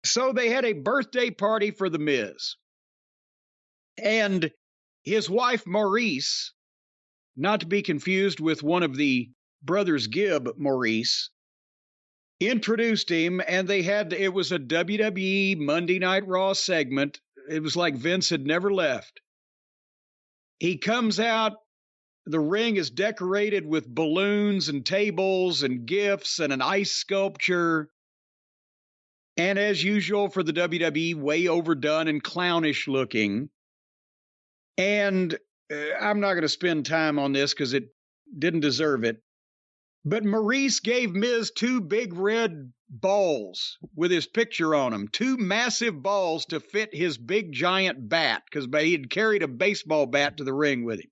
So they had a birthday party for The Miz. And his wife, Maurice, not to be confused with one of the brothers Gibb, Maurice, introduced him, and it was a WWE Monday Night Raw segment. It was like Vince had never left. He comes out, the ring is decorated with balloons and tables and gifts and an ice sculpture. And as usual for the WWE, way overdone and clownish looking. And I'm not going to spend time on this because it didn't deserve it. But Maurice gave Miz 2 big red balls with his picture on them, 2 massive balls to fit his big giant bat, because he had carried a baseball bat to the ring with him.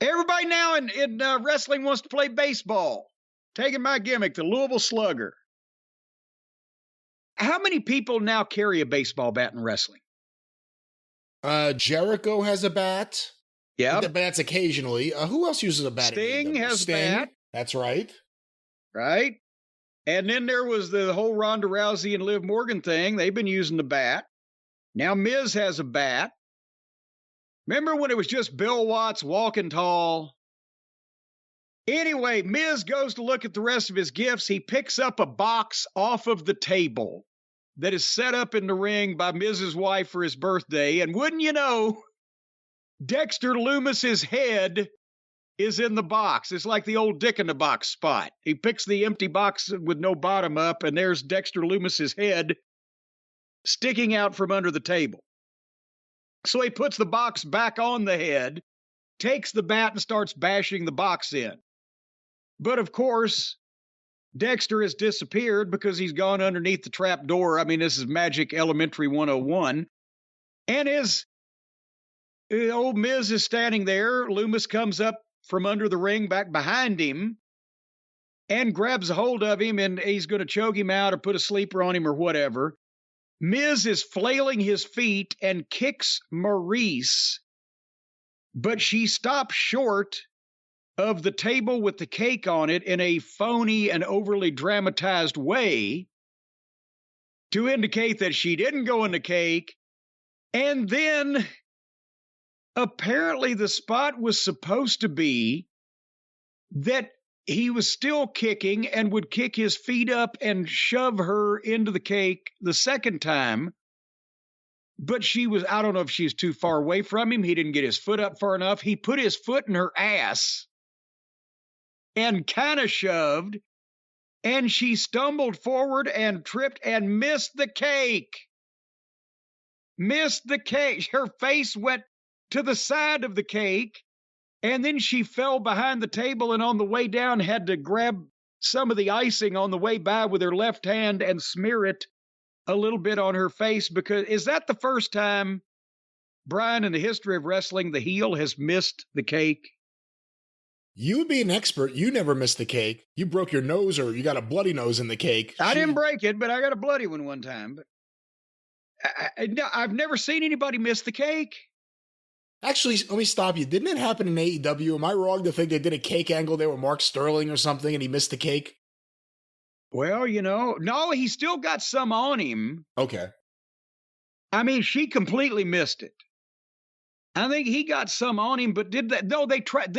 Everybody now in wrestling wants to play baseball. Taking my gimmick, the Louisville Slugger. How many people now carry a baseball bat in wrestling? Jericho has a bat. Yeah. The bats occasionally. Who else uses a bat? Sting has a bat. That's right. Right. And then there was the whole Ronda Rousey and Liv Morgan thing. They've been using the bat. Now Miz has a bat. Remember when it was just Bill Watts walking tall? Anyway, Miz goes to look at the rest of his gifts. He picks up a box off of the table that is set up in the ring by Miz's wife for his birthday. And wouldn't you know, Dexter Loomis's head is in the box. It's like the old Dick in the Box spot. He picks the empty box with no bottom up, and there's Dexter Loomis's head sticking out from under the table. So he puts the box back on the head, takes the bat, and starts bashing the box in. But of course, Dexter has disappeared because he's gone underneath the trap door. I mean, this is Magic Elementary 101. And old Miz is standing there. Loomis comes up from under the ring back behind him and grabs a hold of him, and he's going to choke him out or put a sleeper on him or whatever. Miz is flailing his feet and kicks Maurice, but she stops short of the table with the cake on it in a phony and overly dramatized way to indicate that she didn't go in the cake. And then apparently the spot was supposed to be that he was still kicking and would kick his feet up and shove her into the cake the second time. But I don't know if she's too far away from him. He didn't get his foot up far enough. He put his foot in her ass and kind of shoved, and she stumbled forward and tripped and missed the cake. Missed the cake. Her face went to the side of the cake, and then she fell behind the table, and on the way down had to grab some of the icing on the way by with her left hand and smear it a little bit on her face. Because is that the first time, Brian, in the history of wrestling, the heel has missed the cake? You would be an expert. You never missed the cake. You broke your nose, or you got a bloody nose in the cake. I didn't break it, but I got a bloody one time. But I've never seen anybody miss the cake. Actually, let me stop you. Didn't it happen in AEW? Am I wrong to think they did a cake angle there with Mark Sterling or something and he missed the cake? Well, no, he still got some on him. Okay. I mean, she completely missed it. I think he got some on him, but did that? No, they tried.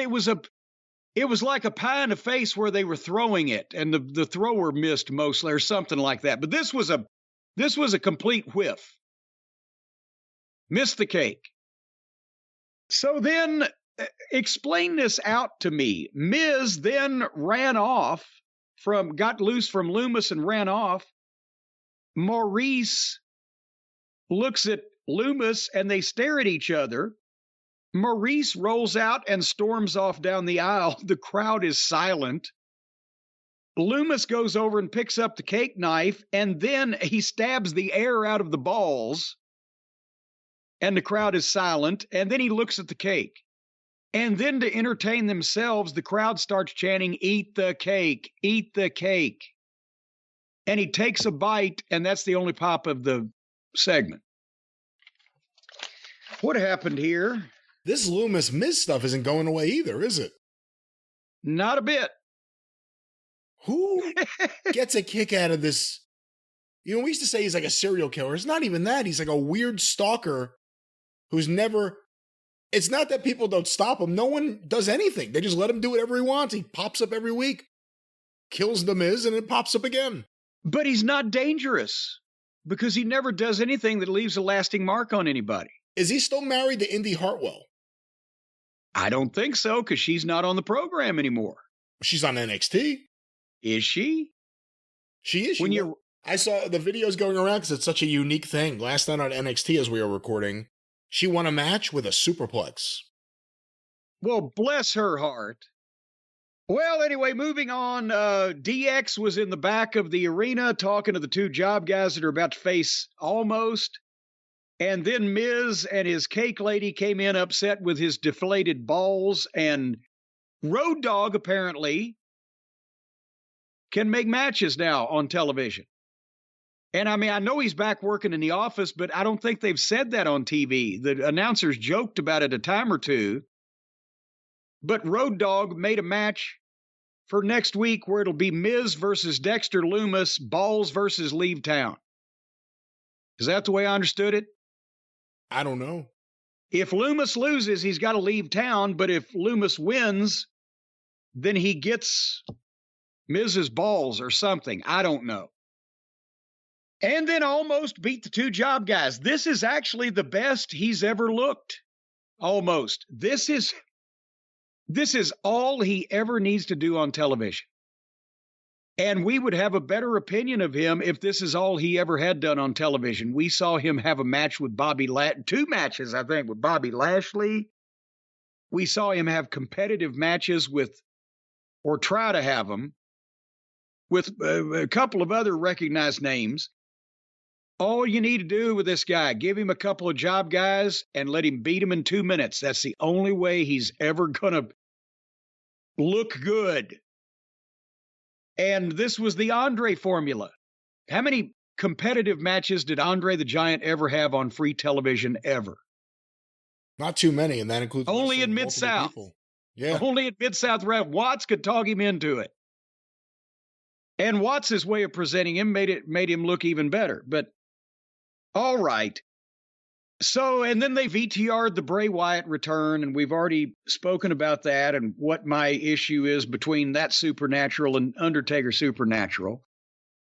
It was like a pie in the face where they were throwing it, and the thrower missed mostly or something like that. But this was a complete whiff. Missed the cake. So then explain this out to me. Miz then got loose from Loomis and ran off. Maurice looks at Loomis and they stare at each other. Maurice rolls out and storms off down the aisle. The crowd is silent. Loomis goes over and picks up the cake knife, and then he stabs the air out of the balls. And the crowd is silent. And then he looks at the cake. And then to entertain themselves, the crowd starts chanting, "Eat the cake, eat the cake." And he takes a bite, and that's the only pop of the segment. What happened here? This Loomis Miz stuff isn't going away either, is it? Not a bit. Who gets a kick out of this You know, we used to say he's like a serial killer. It's not even that. He's like a weird stalker who's never. It's not that people don't stop him. No one does anything. They just let him do whatever he wants. He pops up every week, kills The Miz, and it pops up again. But he's not dangerous because he never does anything that leaves a lasting mark on anybody. Is he still married to Indy Hartwell? I don't think so because she's not on the program anymore. She's on NXT. Is she? She is. I saw the videos going around because it's such a unique thing. Last night on NXT as we were recording, she won a match with a superplex. Well, bless her heart. Well, anyway, moving on. DX was in the back of the arena talking to the two job guys that are about to face Almost. And then Miz and his cake lady came in upset with his deflated balls. And Road Dogg apparently can make matches now on television. And I mean, I know he's back working in the office, but I don't think they've said that on TV. The announcers joked about it a time or two. But Road Dogg made a match for next week where it'll be Miz versus Dexter Lumis, Balls versus Leave Town. Is that the way I understood it? I don't know. If Lumis loses, he's got to leave town. But if Lumis wins, then he gets Miz's balls or something. I don't know. And then Almost beat the two job guys. This is actually the best he's ever looked. Almost. This is all he ever needs to do on television. And we would have a better opinion of him if this is all he ever had done on television. We saw him have a match with two matches, I think, with Bobby Lashley. We saw him have competitive matches or try to have them, with a couple of other recognized names. All you need to do with this guy, give him a couple of job guys and let him beat him in 2 minutes. That's the only way he's ever going to look good. And this was the Andre formula. How many competitive matches did Andre the Giant ever have on free television ever? Not too many, and that includes only in Mid-South. Yeah. Only in Mid-South. Watts could talk him into it. And Watts' way of presenting him made him look even better. But all right. So, and then they VTR'd the Bray Wyatt return, and we've already spoken about that and what my issue is between that Supernatural and Undertaker Supernatural.